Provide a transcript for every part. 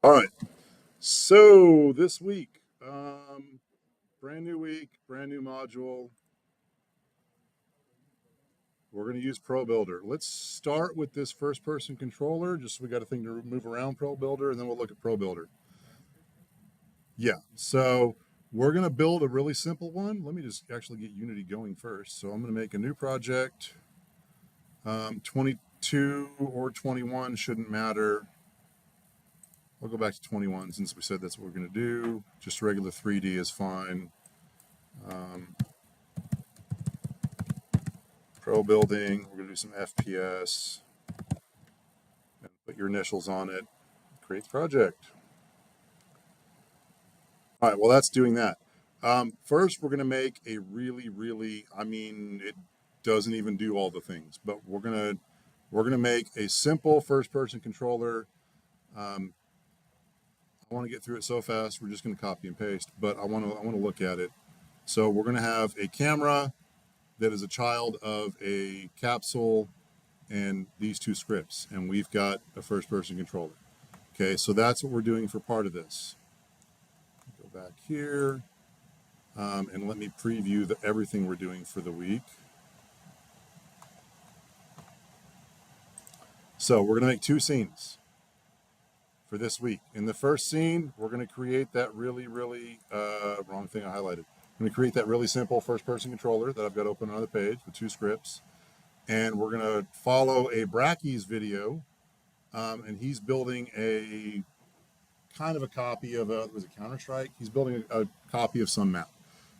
All right. So this week, brand new week, brand new module. We're going to use ProBuilder. Let's start with this first-person controller, just so we got a thing to move around ProBuilder, and then we'll look at ProBuilder. Yeah. So we're going to build a really simple one. Let me just actually get Unity going first. So I'm going to make a new project. 22 or 21 shouldn't matter. I'll go back to 21 since we said that's what we're going to do. Just regular 3D is fine. Pro building, we're going to do some FPS and put your initials on it. Create the project. All right, well, that's doing that. First, we're going to make a really, it doesn't even do all the things, but we're going to make a simple first-person controller. I want to get through it so fast. We're just going to copy and paste, but I want to look at it. So we're going to have a camera that is a child of a capsule and these two scripts, and we've got a first-person controller. Okay, so that's what we're doing for part of this. Go back here, and let me preview everything we're doing for the week. So we're going to make two scenes for this week. In the first scene, we're going to create that really wrong thing I highlighted. I'm going to create that really simple first-person controller that I've got open on another page with two scripts, and we're going to follow a Brackeys video, and he's building a kind of a copy of was it Counter-Strike? He's building a copy of some map.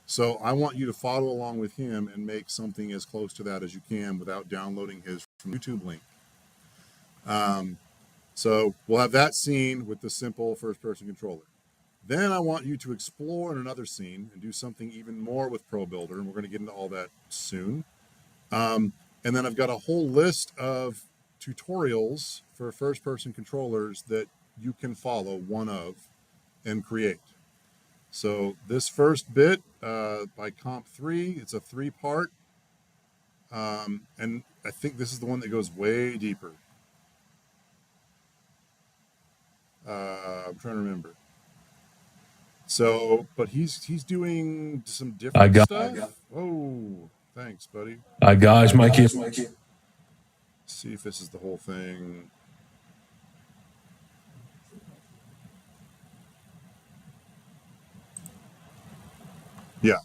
So I want you to follow along with him and make something as close to that as you can without downloading his from YouTube link. So we'll have that scene with the simple first-person controller. Then I want you to explore in another scene and do something even more with ProBuilder, and we're going to get into all that soon. And then I've got a whole list of tutorials for first-person controllers that you can follow one of and create. So this first bit by Comp3, it's a 3-part, and I think this is the one that goes way deeper. I'm trying to remember. So, but he's doing some different stuff. Oh, thanks, buddy. Guys, Mikey. See if this is the whole thing. Yeah.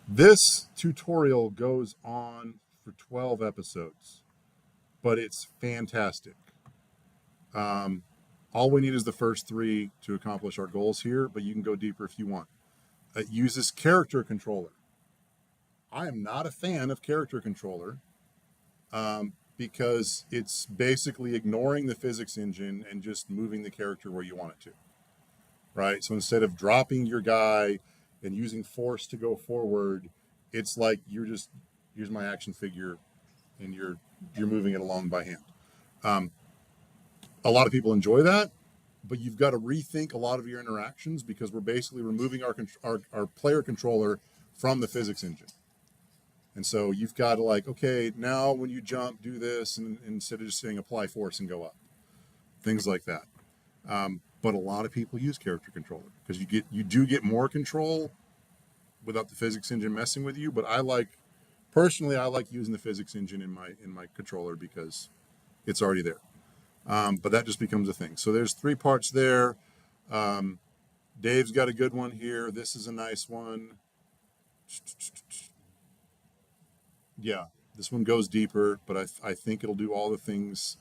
This tutorial goes on for 12 episodes, but it's fantastic. All we need is the first 3 to accomplish our goals here, but you can go deeper if you want. It uses character controller. I am not a fan of character controller because it's basically ignoring the physics engine and just moving the character where you want it to, right? So instead of dropping your guy and using force to go forward, it's like you're just, here's my action figure, and you're moving it along by hand. A lot of people enjoy that, but you've got to rethink a lot of your interactions because we're basically removing our player controller from the physics engine. And so you've got to okay, now when you jump, do this, and instead of just saying apply force and go up, things like that. But a lot of people use character controller because you do get more control without the physics engine messing with you. But personally, I like using the physics engine in my controller because it's already there. But that just becomes a thing. So there's 3 parts there. Dave's got a good one here. This is a nice one. Yeah, this one goes deeper, but I think it'll do all the things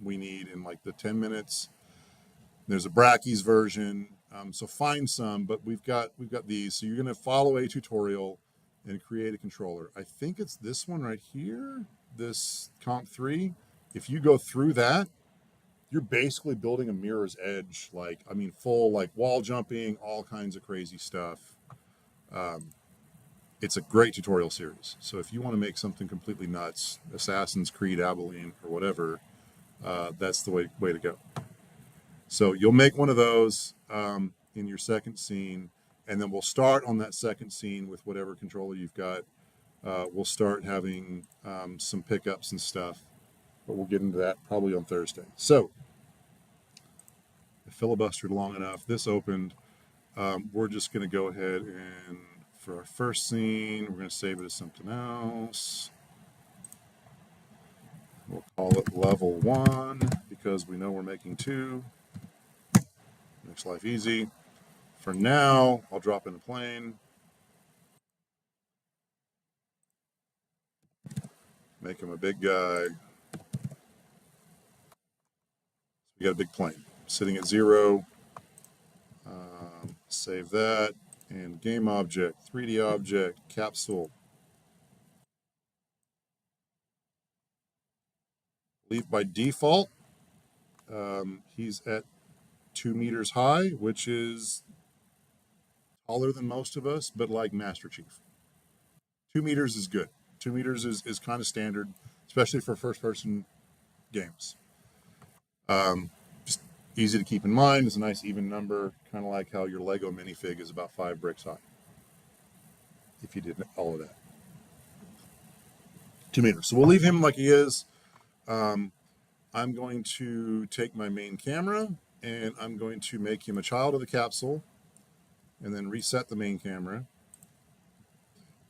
we need in the 10 minutes. There's a Brackeys version, so find some, but we've got these. So you're going to follow a tutorial and create a controller. I think it's this one right here, this Comp3. If you go through that, you're basically building a Mirror's Edge, full wall jumping, all kinds of crazy stuff. It's a great tutorial series. So if you want to make something completely nuts, Assassin's Creed Abilene or whatever, that's the way to go. So you'll make one of those in your second scene, and then we'll start on that second scene with whatever controller you've got. We'll start having some pickups and stuff, but we'll get into that probably on Thursday. So filibustered long enough. This opened. We're just going to go ahead and, for our first scene, we're going to save it as something else. We'll call it level 1 because we know we're making 2. Makes life easy. For now, I'll drop in a plane. Make him a big guy. We got a big plane sitting at 0. Save that. And game object, 3D object, capsule. Leave by default. He's at 2 meters high, which is taller than most of us, but like Master Chief. 2 meters is good. 2 meters is kind of standard, especially for first-person games. Just easy to keep in mind. It's a nice even number, kind of like how your Lego minifig is about 5 bricks high, if you did all of that. 2 meters. So we'll leave him like he is. I'm going to take my main camera, and I'm going to make him a child of the capsule, and then reset the main camera.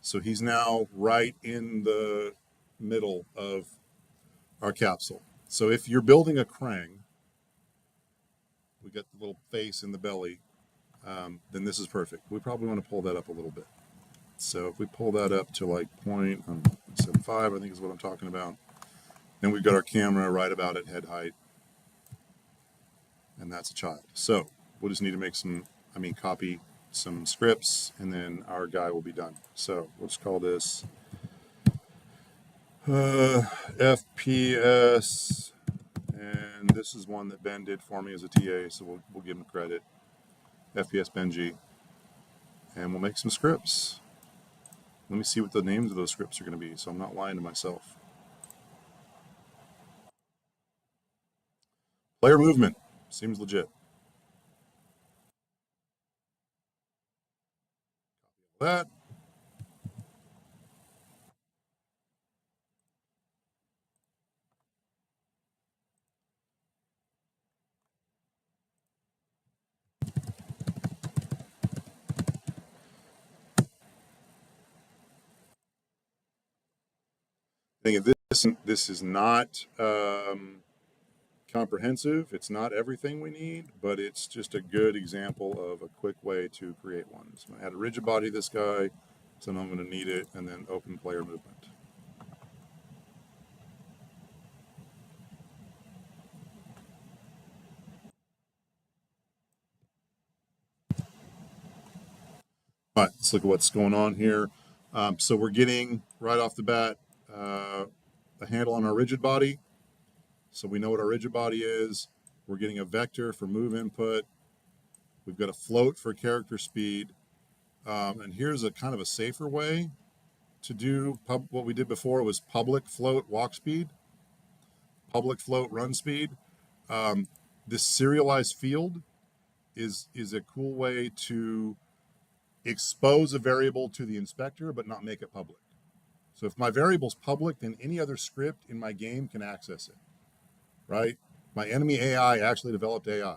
So he's now right in the middle of our capsule. So if you're building a Krang, we got the little face in the belly, then this is perfect. We probably want to pull that up a little bit. So if we pull that up to like 0.75, I think is what I'm talking about. Then we've got our camera right about at head height. And that's a child. So we'll just need to make copy some scripts, and then our guy will be done. So let's call this FPS, and this is one that Ben did for me as a TA, so we'll give him credit. FPS Benji, and we'll make some scripts. Let me see what the names of those scripts are going to be, so I'm not lying to myself. Player movement seems legit. That. I think this is not comprehensive. It's not everything we need, but it's just a good example of a quick way to create one. So I'm going to add a rigid body to this guy, so I'm going to need it, and then open player movement. All right, let's look at what's going on here. So we're getting, right off the bat, a handle on our rigid body. So we know what our rigid body is. We're getting a vector for move input. We've got a float for character speed. And here's a kind of a safer way to do what we did before. Was public float walk speed, public float run speed. This serialized field is a cool way to expose a variable to the inspector but not make it public. So if my variable's public, then any other script in my game can access it, right? My enemy AI actually developed AI.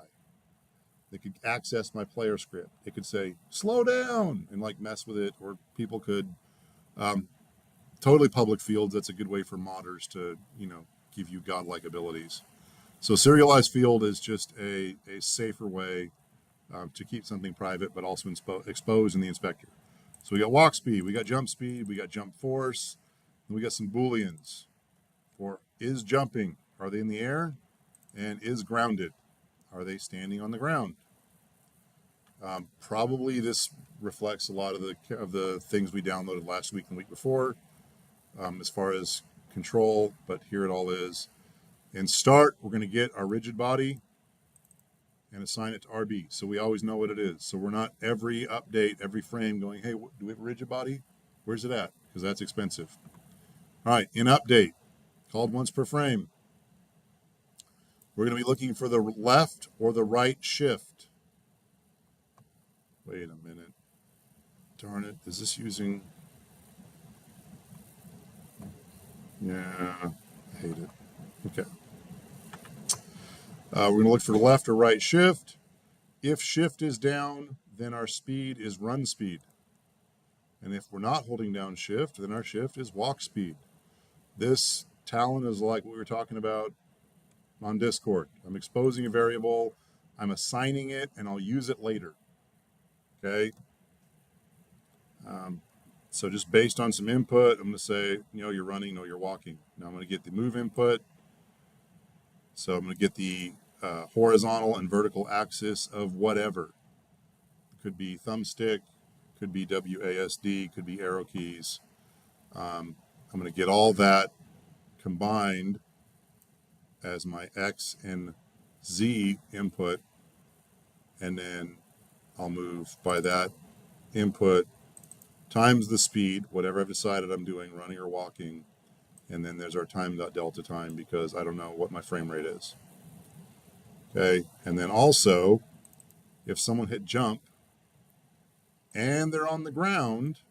They could access my player script. It could say, slow down, and like mess with it, or people could, totally public fields. That's a good way for modders to, give you godlike abilities. So serialized field is just a safer way to keep something private, but also expose in the inspector. So we got walk speed, we got jump speed, we got jump force, and we got some Booleans for is jumping, are they in the air? And is grounded, are they standing on the ground? Probably this reflects a lot of the things we downloaded last week and the week before, as far as control, but here it all is. In start, we're going to get our rigid body and assign it to RB, so we always know what it is. So we're not every update, every frame going, hey, do we have a rigid body? Where's it at? Because that's expensive. All right, in update, called once per frame. We're going to be looking for the left or the right shift. Wait a minute. Darn it. Is this using... Yeah, I hate it. Okay. We're going to look for the left or right shift. If shift is down, then our speed is run speed. And if we're not holding down shift, then our shift is walk speed. This talent is like what we were talking about on Discord. I'm exposing a variable, I'm assigning it, and I'll use it later. Okay. So just based on some input, I'm going to say, you're running, no, you're walking. Now I'm going to get the move input. So I'm going to get the horizontal and vertical axis of whatever. It could be thumbstick, could be WASD, could be arrow keys. I'm going to get all that combined as my X and Z input, and then I'll move by that input times the speed, whatever I've decided I'm doing, running or walking, and then there's our time.delta time because I don't know what my frame rate is. Okay, and then also, if someone hit jump and they're on the ground,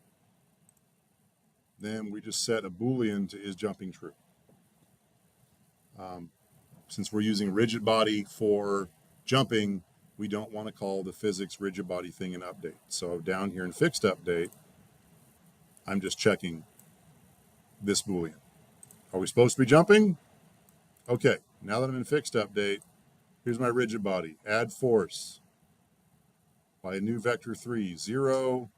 then we just set a Boolean to is jumping true. Since we're using rigid body for jumping, we don't want to call the physics rigid body thing an update. So down here in fixed update, I'm just checking this Boolean. Are we supposed to be jumping? Okay, now that I'm in fixed update, here's my rigid body. Add force by a new vector 3, 0,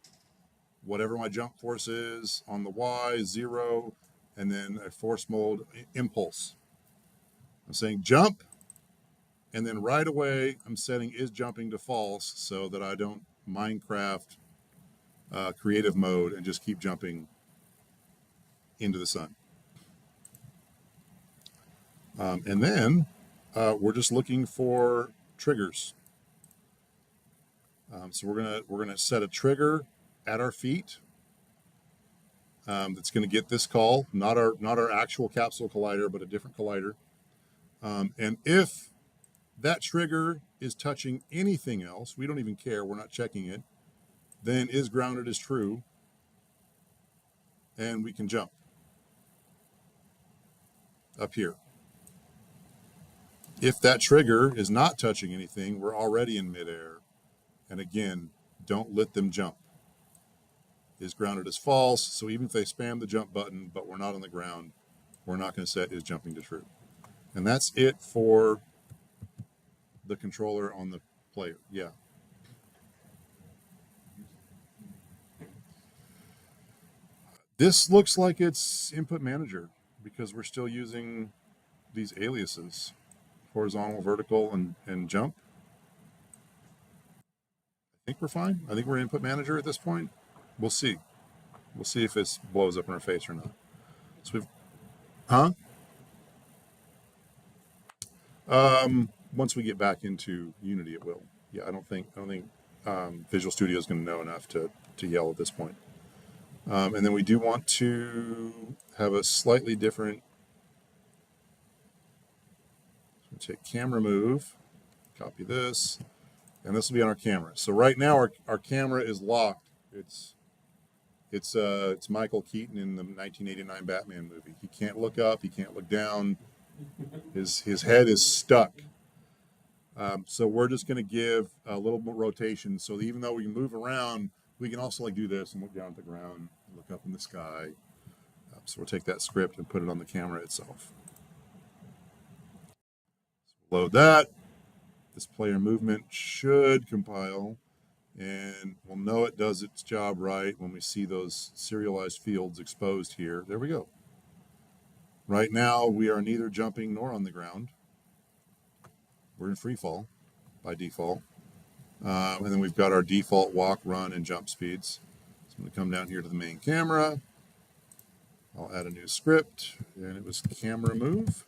whatever my jump force is on the Y, 0, and then a force mode impulse. I'm saying jump, and then right away I'm setting is jumping to false so that I don't Minecraft creative mode and just keep jumping into the sun. And then we're just looking for triggers. So we're gonna set a trigger at our feet that's going to get this call, not our actual capsule collider, but a different collider. And if that trigger is touching anything else, we don't even care, we're not checking it, then is grounded is true, and we can jump up here. If that trigger is not touching anything, we're already in midair, and again, don't let them jump. Is grounded as false, so even if they spam the jump button, but we're not on the ground, we're not going to set is jumping to true. And that's it for the controller on the player. Yeah. This looks like it's input manager because we're still using these aliases, horizontal, vertical, and jump. I think we're fine. I think we're input manager at this point. We'll see. We'll see if this blows up in our face or not. So we've, once we get back into Unity, it will. Yeah, I don't think Visual Studio is going to know enough to yell at this point. And then we do want to have a slightly different. So take camera move, copy this, and this will be on our camera. So right now our camera is locked. It's Michael Keaton in the 1989 Batman movie. He can't look up. He can't look down. His head is stuck. So we're just going to give a little more rotation. So even though we can move around, we can also like do this and look down at the ground, look up in the sky. So we'll take that script and put it on the camera itself. So load that. This player movement should compile, and we'll know it does its job right when we see those serialized fields exposed here. There we go. Right now, we are neither jumping nor on the ground. We're in free fall by default. And then we've got our default walk, run, and jump speeds. So I'm going to come down here to the main camera. I'll add a new script, and it was camera move.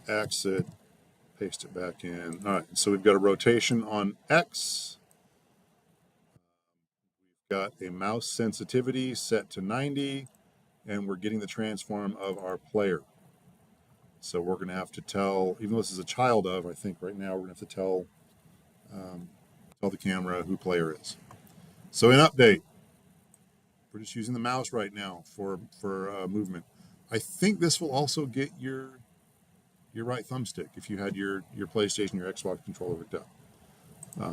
Exit, paste it back in. All right, so we've got a rotation on X. We've got a mouse sensitivity set to 90, and we're getting the transform of our player. So we're going to have to tell, even though this is a child of, I think right now we're going to have to tell tell the camera who player is. So in update, we're just using the mouse right now for movement. I think this will also get your right thumbstick if you had your PlayStation, your Xbox controller hooked up.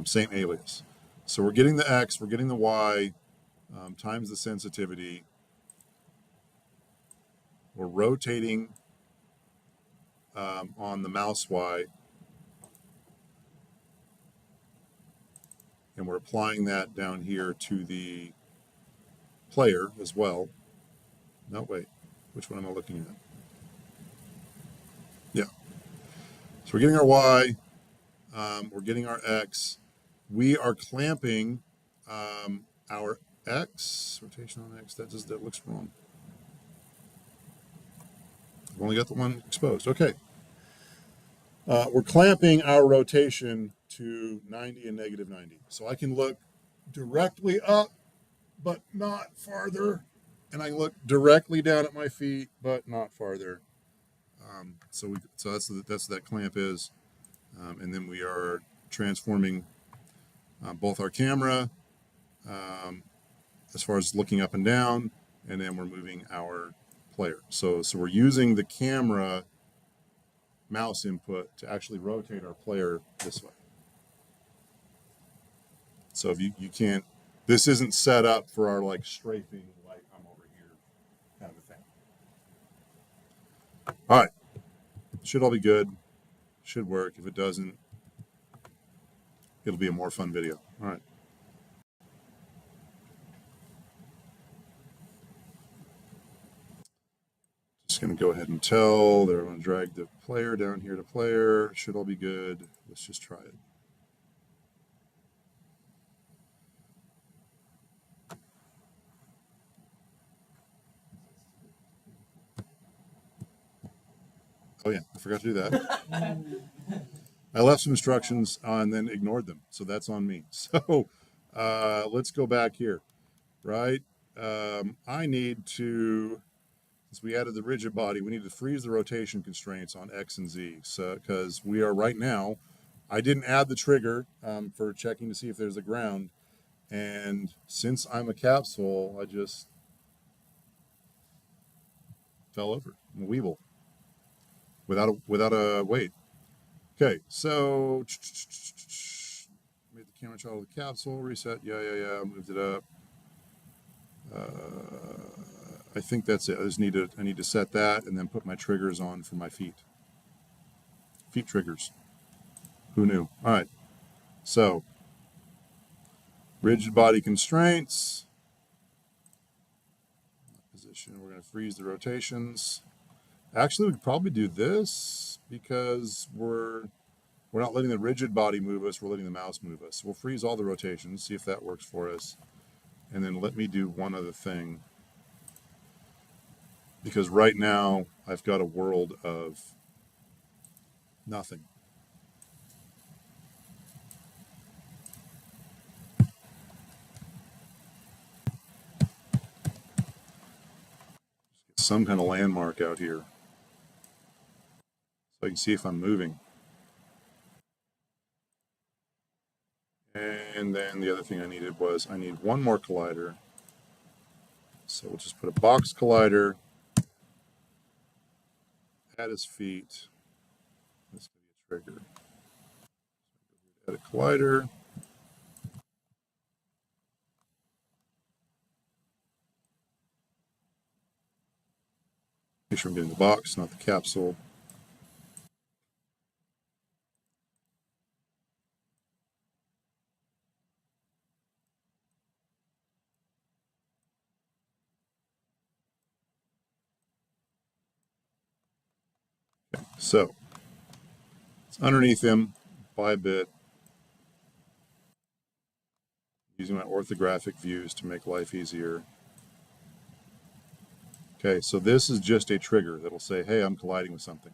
Same alias. So we're getting the X, we're getting the Y, times the sensitivity. We're rotating on the mouse Y, and we're applying that down here to the player as well. No, wait, which one am I looking at? Yeah. So we're getting our Y, we're getting our X. We are clamping our X, rotation on X, that looks wrong. I've only got the one exposed. Okay. We're clamping our rotation to 90 and negative 90. So I can look directly up, but not farther. And I look directly down at my feet, but not farther. So that's what that clamp is. And then we are transforming both our camera as far as looking up and down, and then we're moving our player. So we're using the camera mouse input to actually rotate our player this way. So if you can't, this isn't set up for our like strafing, like I'm over here kind of a thing. All right, should all be good, should work. If it doesn't, it'll be a more fun video. All right. Just going to go ahead and tell. They're going to drag the player down here to player. Should all be good. Let's just try it. Oh yeah, I forgot to do that. I left some instructions and then ignored them, so that's on me. So let's go back here, right? I need to, since we added the rigid body, we need to freeze the rotation constraints on X and Z. So because we are right now, I didn't add the trigger for checking to see if there's a ground, and since I'm a capsule, I just fell over. I'm a weeble without a weight. Okay, so made the camera child of the capsule, reset, yeah, moved it up. I think that's it. I need to set that and then put my triggers on for my feet. Feet triggers. Who knew? All right, so rigid body constraints. Position, we're going to freeze the rotations. Actually, we could probably do this because we're not letting the rigid body move us, we're letting the mouse move us. So we'll freeze all the rotations, see if that works for us. And then let me do one other thing. Because right now, I've got a world of nothing. Some kind of landmark out here. So I can see if I'm moving. And then the other thing I needed was I need one more collider. So we'll just put a box collider at his feet. This could be a trigger. Add a collider. Make sure I'm getting the box, not the capsule. Okay, so it's underneath him by a bit. Using my orthographic views to make life easier. Okay, so this is just a trigger that'll say, hey, I'm colliding with something.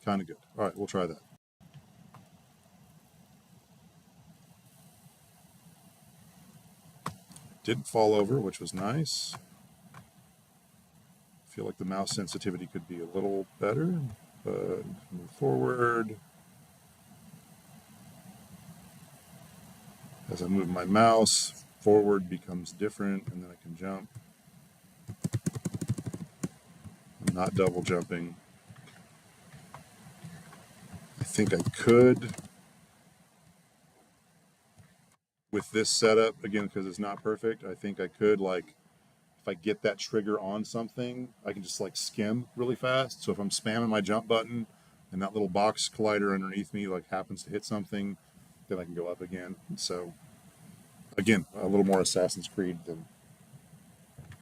Kind of good. All right, we'll try that. Didn't fall over, which was nice. I feel like the mouse sensitivity could be a little better, but move forward. As I move my mouse, forward becomes different, and then I can jump. I'm not double jumping. I think I could, with this setup, again, because it's not perfect, I think I could, like, if I get that trigger on something, I can just like skim really fast. So if I'm spamming my jump button and that little box collider underneath me like happens to hit something, then I can go up again. So again, a little more Assassin's Creed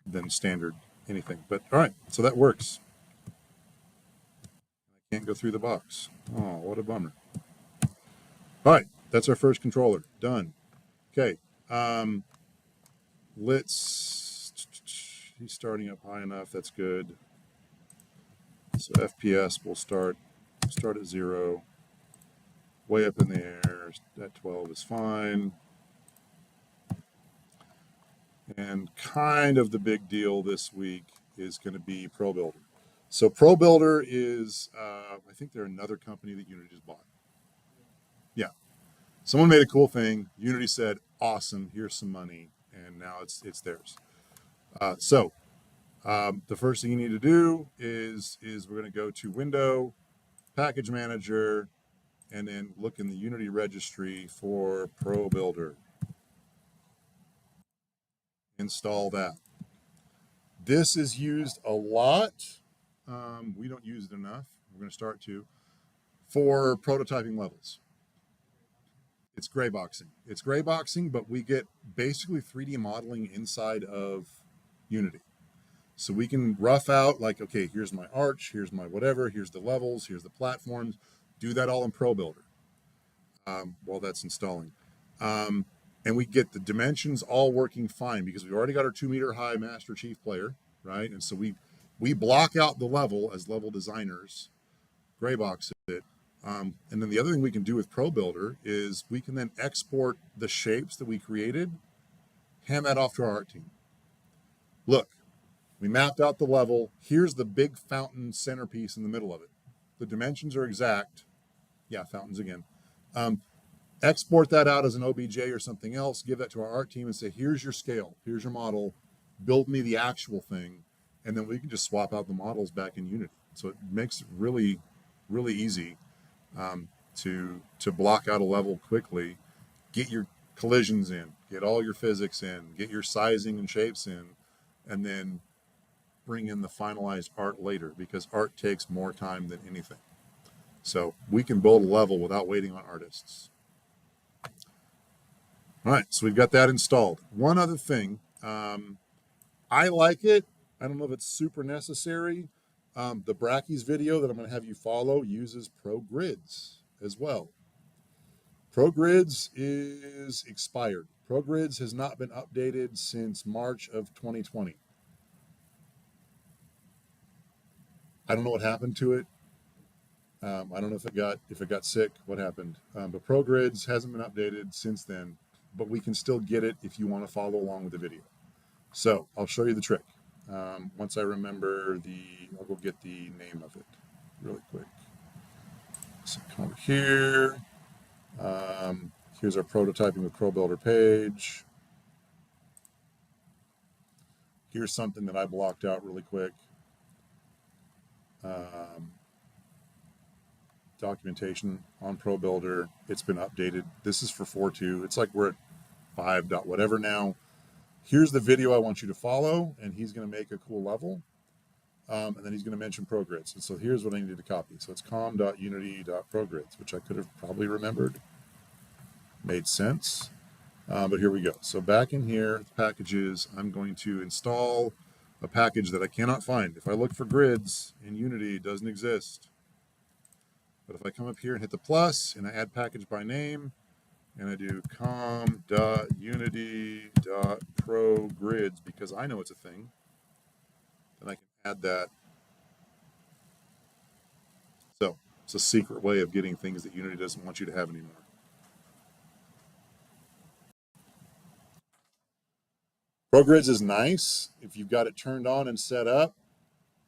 than standard anything. But all right, so that works. I can't go through the box. Oh, what a bummer. All right, that's our first controller. Done. Okay. He's starting up high enough. That's good. So FPS will start at 0. Way up in the air. At 12 is fine. And kind of the big deal this week is going to be ProBuilder. So ProBuilder is, I think they're another company that Unity just bought. Yeah. Someone made a cool thing. Unity said, awesome, here's some money. And now it's theirs. The first thing you need to do is we're going to go to Window, Package Manager, and then look in the Unity registry for ProBuilder. Install that. This is used a lot. We don't use it enough. We're going to start to for prototyping levels. It's gray boxing. It's gray boxing, but we get basically 3D modeling inside of Unity. So we can rough out like, okay, here's my arch, here's my whatever, here's the levels, here's the platforms. Do that all in ProBuilder while that's installing. And we get the dimensions all working fine because we've already got our 2 meter high Master Chief player, right? And so we block out the level as level designers, gray box it. And then the other thing we can do with ProBuilder is we can then export the shapes that we created, hand that off to our art team. Look, we mapped out the level. Here's the big fountain centerpiece in the middle of it. The dimensions are exact. Yeah, fountains again. Export that out as an OBJ or something else, give that to our art team and say, here's your scale, here's your model, build me the actual thing, and then we can just swap out the models back in Unity. So it makes it really, really easy to block out a level quickly, get your collisions in, get all your physics in, get your sizing and shapes in, and then bring in the finalized art later because art takes more time than anything. So we can build a level without waiting on artists. All right, so we've got that installed. One other thing, I like it. I don't know if it's super necessary. The Brackeys video that I'm going to have you follow uses ProGrids as well. ProGrids is expired. ProGrids has not been updated since March of 2020. I don't know what happened to it. I don't know if it got sick, what happened. But ProGrids hasn't been updated since then. But we can still get it if you want to follow along with the video. So I'll show you the trick. Once I remember I'll go get the name of it really quick. So come over here. Here's our prototyping with ProBuilder page. Here's something that I blocked out really quick. Documentation on ProBuilder. It's been updated. This is for 4.2. It's like we're at 5. Whatever now. Here's the video I want you to follow, and he's going to make a cool level. And then he's going to mention ProGrids. And so here's what I needed to copy. So it's com.unity.progrids, which I could have probably remembered. Made sense. But here we go. So back in here, packages, I'm going to install a package that I cannot find. If I look for grids in Unity, it doesn't exist. But if I come up here and hit the plus and I add package by name and I do com.unity.progrids because I know it's a thing, then I can add that. So it's a secret way of getting things that Unity doesn't want you to have anymore. ProGrids is nice. If you've got it turned on and set up,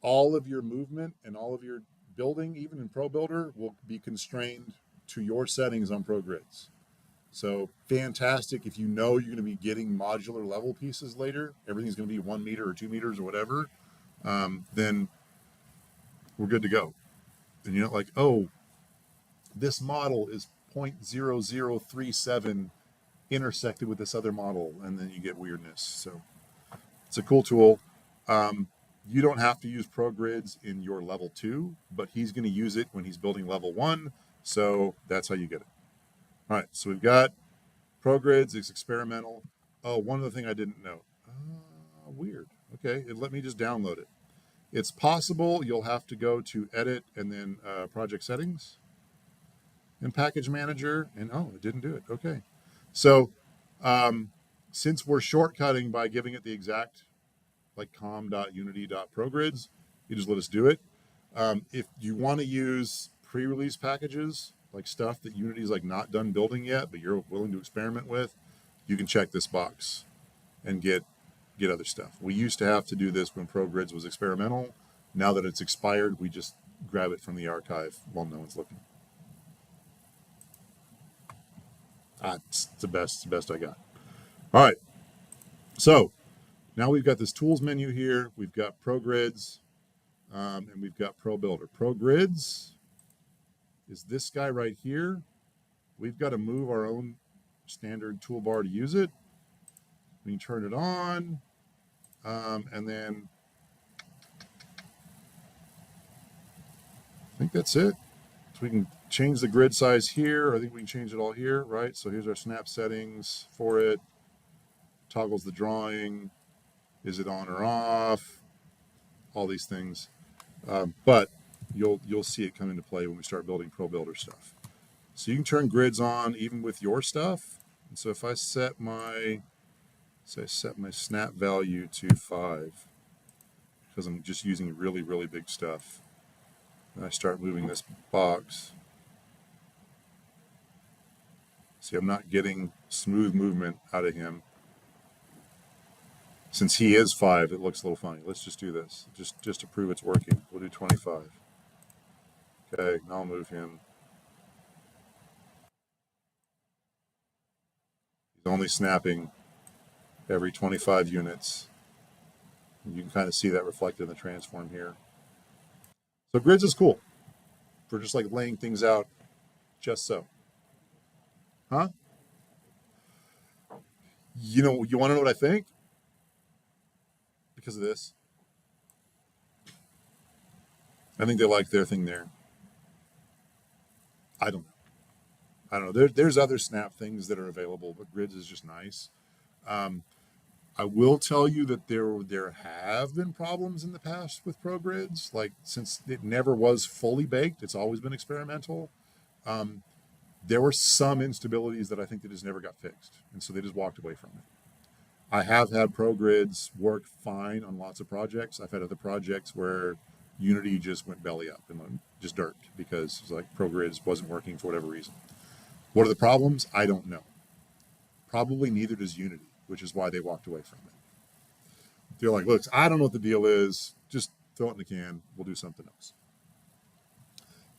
all of your movement and all of your building, even in ProBuilder, will be constrained to your settings on ProGrids. So fantastic if you know you're going to be getting modular level pieces later, everything's going to be 1 meter or 2 meters or whatever, then we're good to go. And you're not like, oh, this model is 0.0037 intersected with this other model, and then you get weirdness. So it's a cool tool. You don't have to use ProGrids in your level 2, but he's going to use it when he's building level 1. So that's how you get it. All right, so we've got ProGrids. It's experimental. Oh, one other thing I didn't know. Weird. Okay, let me just download it. It's possible you'll have to go to Edit and then Project Settings and Package Manager. And oh, it didn't do it. Okay. So since we're shortcutting by giving it the exact like com.unity.progrids, you just let us do it. If you want to use pre-release packages, like stuff that Unity's like not done building yet, but you're willing to experiment with, you can check this box and get other stuff. We used to have to do this when ProGrids was experimental. Now that it's expired, we just grab it from the archive while no one's looking. It's the best I got. All right. So now we've got this tools menu here. We've got ProGrids, and we've got ProBuilder. ProGrids is this guy right here. We've got to move our own standard toolbar to use it. We can turn it on, and then I think that's it. So we can change the grid size here. I think we can change it all here, right? So here's our snap settings for it. Toggles the drawing. Is it on or off? All these things. But you'll see it come into play when we start building ProBuilder stuff. So you can turn grids on even with your stuff. And so if I set my snap value to 5, because I'm just using really, really big stuff, and I start moving this box. See, I'm not getting smooth movement out of him. Since he is 5, it looks a little funny. Let's just do this, just to prove it's working. We'll do 25. Okay, now I'll move him. He's only snapping every 25 units. You can kind of see that reflected in the transform here. So grids is cool for just like laying things out just so. Huh? You want to know what I think? Because of this. I think they like their thing there. I don't know. There's other snap things that are available, but grids is just nice. I will tell you that there have been problems in the past with ProGrids. Like, since it never was fully baked, it's always been experimental. There were some instabilities that I think that just never got fixed, and so they just walked away from it. I have had ProGrids work fine on lots of projects. I've had other projects where Unity just went belly up and just dirt because it's like ProGrids wasn't working for whatever reason. What are the problems? I don't know. Probably neither does Unity, which is why they walked away from it. They're like, look, I don't know what the deal is. Just throw it in the can. We'll do something else.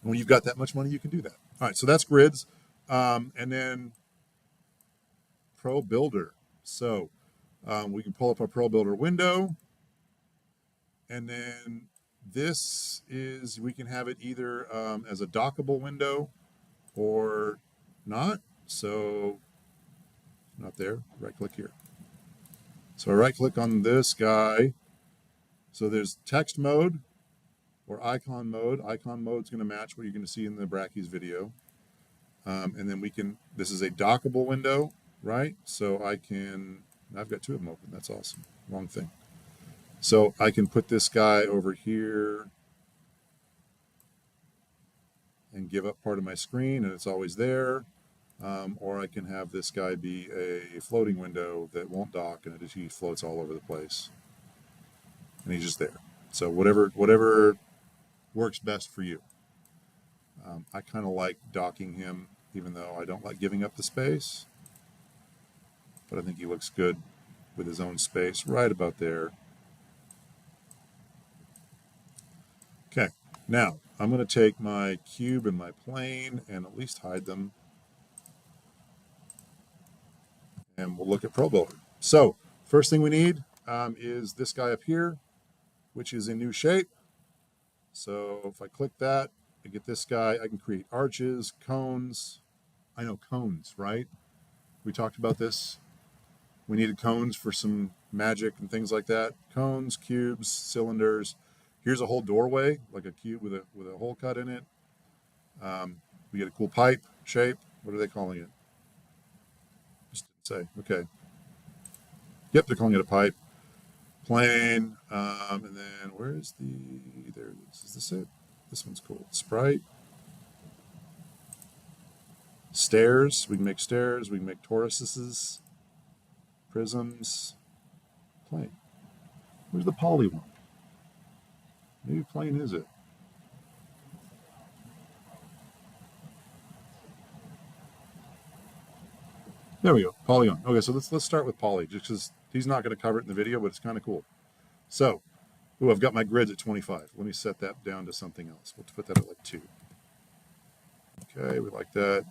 And when you've got that much money, you can do that. All right, so that's grids. And then ProBuilder. So we can pull up our ProBuilder window. And then this is, we can have it either as a dockable window or not. So not there, right click here. So I right click on this guy. So there's text mode or icon mode. Icon mode is going to match what you're going to see in the Brackeys video. And then this is a dockable window, right? So I've got 2 of them open. That's awesome. Wrong thing. So I can put this guy over here and give up part of my screen and it's always there. Or I can have this guy be a floating window that won't dock and he floats all over the place. And he's just there. So whatever works best for you. I kind of like docking him, even though I don't like giving up the space. But I think he looks good with his own space right about there. Okay, now I'm going to take my cube and my plane and at least hide them. and we'll look at ProBuilder. So first thing we need is this guy up here, which is a new shape. So if I click that, I get this guy. I can create arches, cones. I know cones, right? We talked about this. We needed cones for some magic and things like that. Cones, cubes, cylinders. Here's a whole doorway, like a cube with a hole cut in it. We get a cool pipe shape. What are they calling it? Just didn't say. Okay. Yep, they're calling it a pipe. Plane. And then where's the, there it is. Is this it? This one's cool. Sprite. Stairs. We can make stairs. We can make toruses. Prisms. Plane. Where's the poly one? Maybe plane is it? There we go. Polygon. Okay, so let's start with poly, just because he's not going to cover it in the video, but it's kind of cool. So, ooh, I've got my grids at 25. Let me set that down to something else. We'll put that at like 2. Okay, we like that.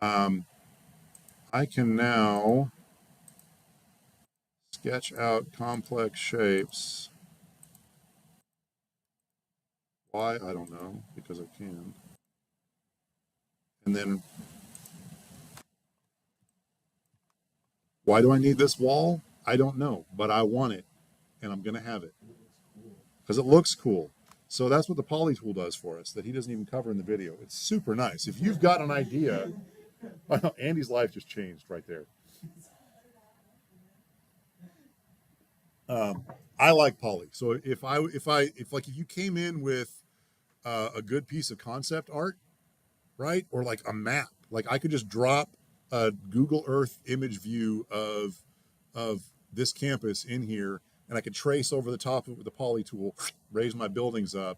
I can now sketch out complex shapes. Why? I don't know, because I can. And then, why do I need this wall? I don't know, but I want it, and I'm going to have it because it looks cool. So that's what the poly tool does for us that he doesn't even cover in the video. It's super nice. If you've got an idea, Andy's life just changed right there. I like poly. So if you came in with a good piece of concept art, right, or like a map, like I could just drop a Google Earth image view of this campus in here, and I could trace over the top of it with the poly tool, raise my buildings up,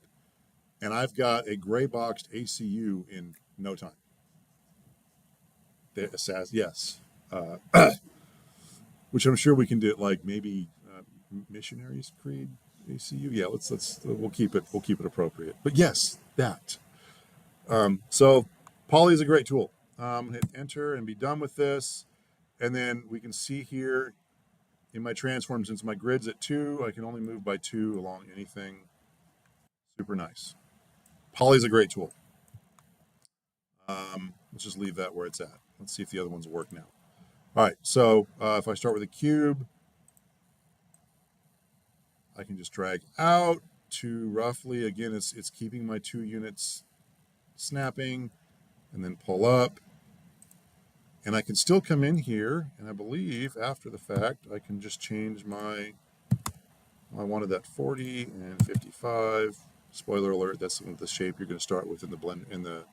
and I've got a gray boxed ACU in no time. Yes, which I'm sure we can do. Like maybe Missionaries Creed ACU. Yeah, we'll keep it appropriate. But yes, that. So poly is a great tool. Hit enter and be done with this, and then we can see here in my transform, since my grid's at 2, I can only move by 2 along anything. Super nice. Poly is a great tool. Let's just leave that where it's at. Let's see if the other ones work now. All right, so if I start with a cube, I can just drag out to roughly, again, it's keeping my 2 units snapping, and then pull up. And I can still come in here, and I believe after the fact, I can just change I wanted that 40 and 55. Spoiler alert, that's the shape you're going to start with in the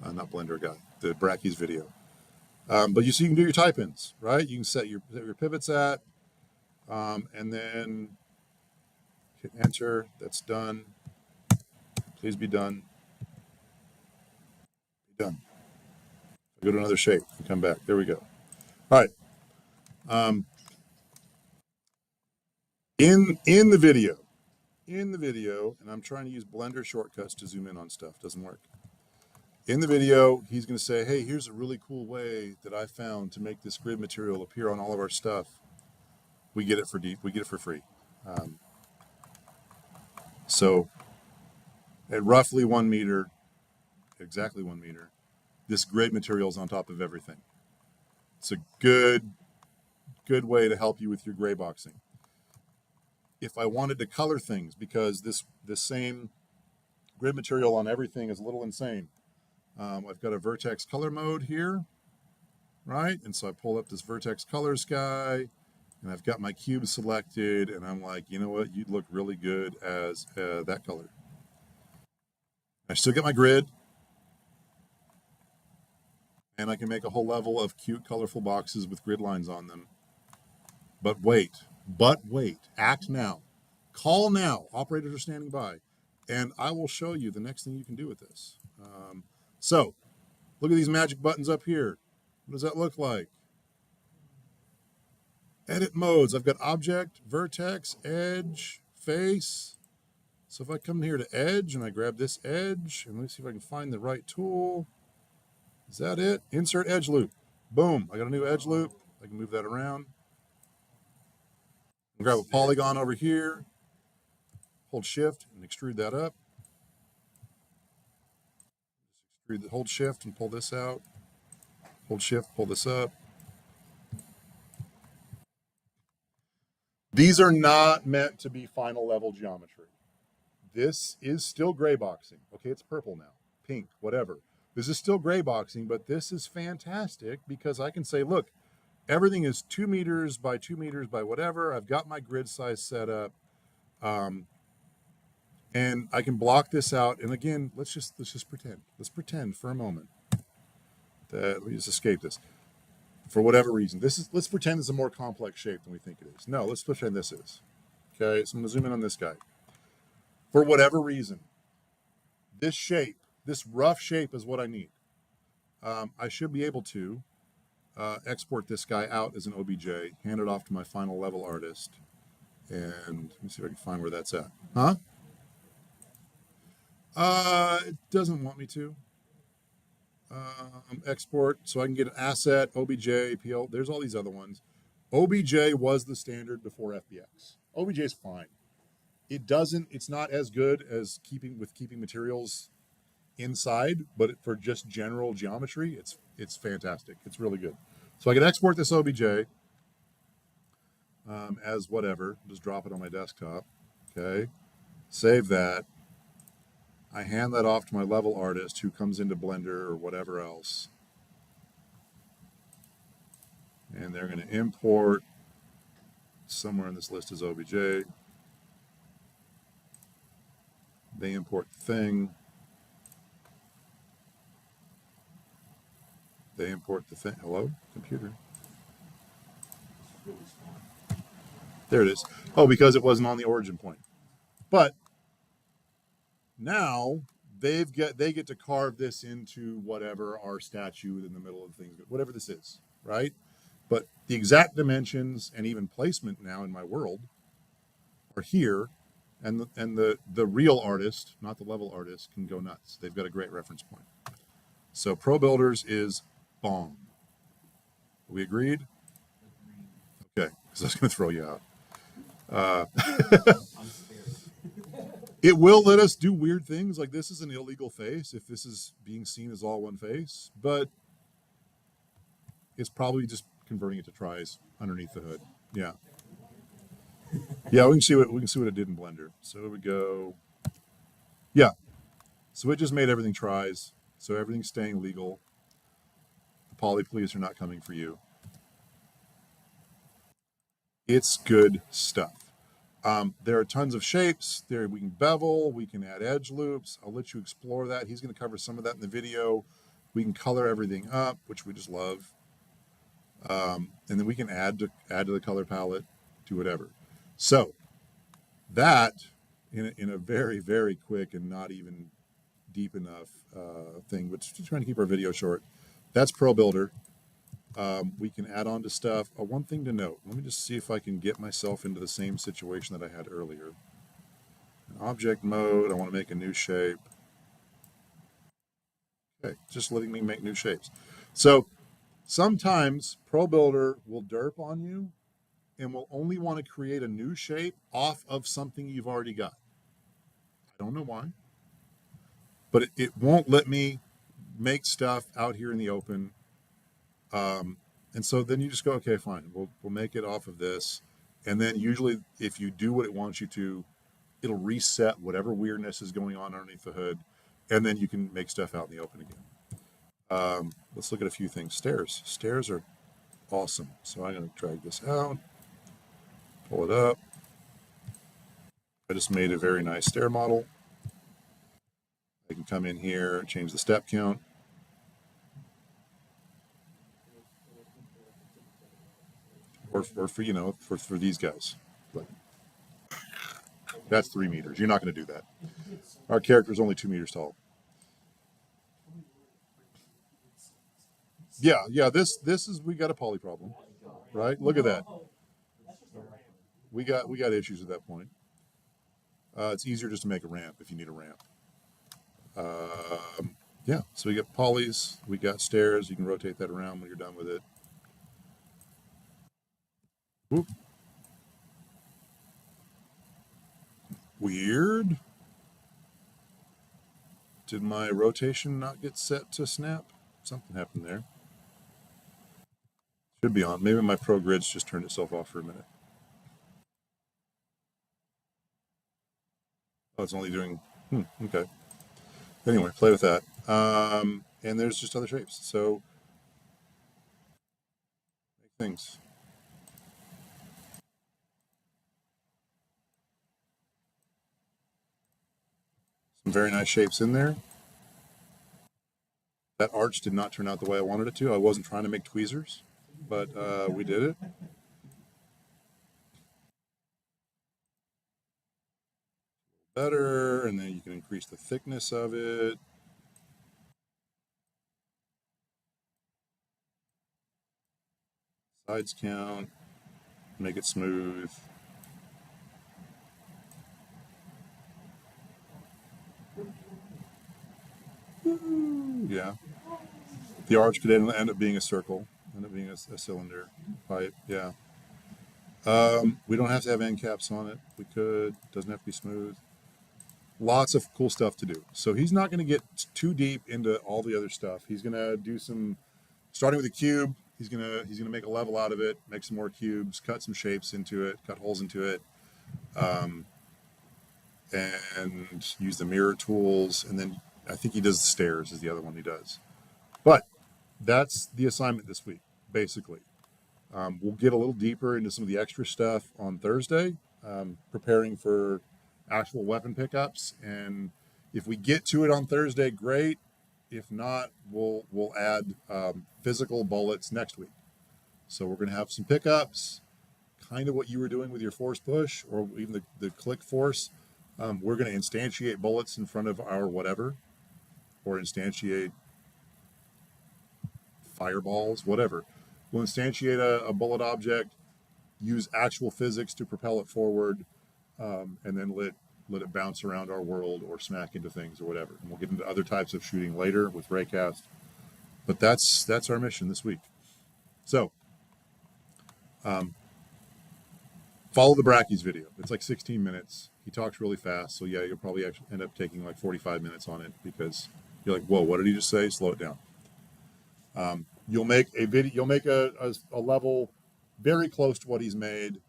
not Blender guy, the Brackeys video. But you can do your type-ins, right? You can set your pivots at, and then hit enter. That's done. Please be done. Be done. Go to another shape and come back. There we go. All right. In the video, and I'm trying to use Blender shortcuts to zoom in on stuff. Doesn't work. In the video, he's going to say, hey, here's a really cool way that I found to make this grid material appear on all of our stuff. We get it for free. So at roughly 1 meter, exactly 1 meter, this grid material is on top of everything. It's a good way to help you with your gray boxing. If I wanted to color things, because this same grid material on everything is a little insane, I've got a vertex color mode here, right? And so I pull up this vertex colors guy, and I've got my cube selected, and I'm like, you know what? You'd look really good as that color. I still get my grid, and I can make a whole level of cute, colorful boxes with grid lines on them. But wait, act now. Call now. Operators are standing by. And I will show you the next thing you can do with this. So look at these magic buttons up here. What does that look like? Edit modes. I've got object, vertex, edge, face. So if I come here to edge and I grab this edge, and let me see if I can find the right tool. Is that it? Insert edge loop. Boom. I got a new edge loop. I can move that around. Grab a polygon over here, hold shift and extrude that up. Hold shift and pull this out. Hold shift, pull this up. These are not meant to be final level geometry. This is still gray boxing. Okay, it's purple now, pink, whatever. This is still gray boxing, but this is fantastic because I can say, look, everything is 2 meters by 2 meters by whatever. I've got my grid size set up. And I can block this out. And again, let's just pretend. Let's pretend for a moment that, let me just escape this. For whatever reason, let's pretend it's a more complex shape than we think it is. No, let's pretend this is. Okay, so I'm gonna zoom in on this guy. For whatever reason, this shape, this rough shape is what I need. I should be able to export this guy out as an OBJ, hand it off to my final level artist, and let me see if I can find where that's at. Huh? It doesn't want me to. Export, so I can get an asset, OBJ, PL. There's all these other ones. OBJ was the standard before FBX. OBJ is fine. It's not as good as keeping materials inside, but for just general geometry, it's fantastic. It's really good. So I can export this OBJ as whatever. Just drop it on my desktop. Okay, save that. I hand that off to my level artist who comes into Blender or whatever else. And they're going to import somewhere in this list is OBJ. They import the thing. They import the thing. Hello, computer. There it is. Oh, because it wasn't on the origin point. But now they get to carve this into whatever our statue in the middle of things, whatever this is, right? But the exact dimensions and even placement now in my world are here, and the real artist, not the level artist, can go nuts. They've got a great reference point. So ProBuilders is bomb. We agreed? Okay, because I was going to throw you out. It will let us do weird things, like this is an illegal face if this is being seen as all one face, but it's probably just converting it to tries underneath the hood. Yeah. Yeah, we can see what it did in Blender. So here we go. Yeah. So it just made everything tries. So everything's staying legal. The poly please are not coming for you. It's good stuff. There are tons of shapes. There we can bevel, we can add edge loops. I'll let you explore that. He's going to cover some of that in the video. We can color everything up, which we just love. And then we can add to the color palette, do whatever. So that in a very, very quick and not even deep enough thing, but just trying to keep our video short. That's ProBuilder. We can add on to stuff. One thing to note, let me just see if I can get myself into the same situation that I had earlier. In object mode, I want to make a new shape. Okay, just letting me make new shapes. So sometimes ProBuilder will derp on you and will only want to create a new shape off of something you've already got. I don't know why, but it won't let me make stuff out here in the open. And so then you just go, okay, fine, we'll make it off of this. And then usually if you do what it wants you to, it'll reset whatever weirdness is going on underneath the hood. And then you can make stuff out in the open again. Let's look at a few things. Stairs. Stairs are awesome. So I'm going to drag this out, pull it up. I just made a very nice stair model. I can come in here, change the step count. Or for these guys. But that's 3 meters. You're not going to do that. Our character is only 2 meters tall. Yeah. This is, we got a poly problem, right? Look at that. We got issues at that point. It's easier just to make a ramp if you need a ramp. Yeah. So we got polys. We got stairs. You can rotate that around when you're done with it. Whoop. Weird. Did my rotation not get set to snap? Something happened there. Should be on. Maybe my Pro Grids just turned itself off for a minute. Oh, it's only doing, okay. Anyway, play with that. And there's just other shapes. So, make things. Some very nice shapes in there. That arch did not turn out the way I wanted it to. I wasn't trying to make tweezers, but we did it. Better, and then you can increase the thickness of it. Sides count, make it smooth. Yeah. The arch could end up being a circle, end up being a cylinder pipe. Yeah. We don't have to have end caps on it. We could. Doesn't have to be smooth. Lots of cool stuff to do. So he's not going to get too deep into all the other stuff. He's going to do some, starting with a cube. He's gonna make a level out of it, make some more cubes, cut some shapes into it, cut holes into it, and use the mirror tools. And then I think he does the stairs is the other one he does. But that's the assignment this week, basically. We'll get a little deeper into some of the extra stuff on Thursday, preparing for actual weapon pickups. And if we get to it on Thursday, great. If not, we'll add physical bullets next week. So we're going to have some pickups, kind of what you were doing with your force push or even the click force. We're going to instantiate bullets in front of our whatever, or instantiate fireballs, whatever. We'll instantiate a bullet object, use actual physics to propel it forward, and then let it bounce around our world or smack into things or whatever. And we'll get into other types of shooting later with raycast. But that's our mission this week. So follow the Brackies video. It's like 16 minutes. He talks really fast. So yeah, you'll probably actually end up taking like 45 minutes on it because you're like, whoa, what did he just say? Slow it down. You'll make a video. You'll make a level very close to what he's made.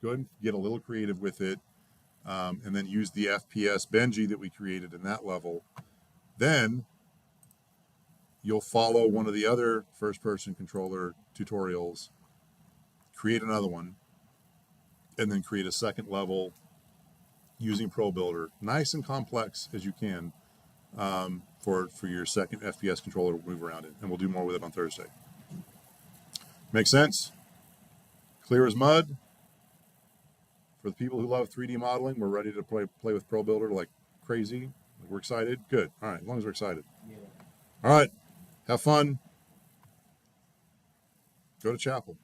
Go ahead and get a little creative with it, and then use the FPS Benji that we created in that level. Then you'll follow one of the other first-person controller tutorials, create another one, and then create a second level using ProBuilder, nice and complex as you can, for your second FPS controller to move around it. And we'll do more with it on Thursday. Make sense? Clear as mud? For the people who love 3D modeling, we're ready to play with ProBuilder like crazy. We're excited? Good. All right, as long as we're excited. Yeah. All right, have fun. Go to chapel.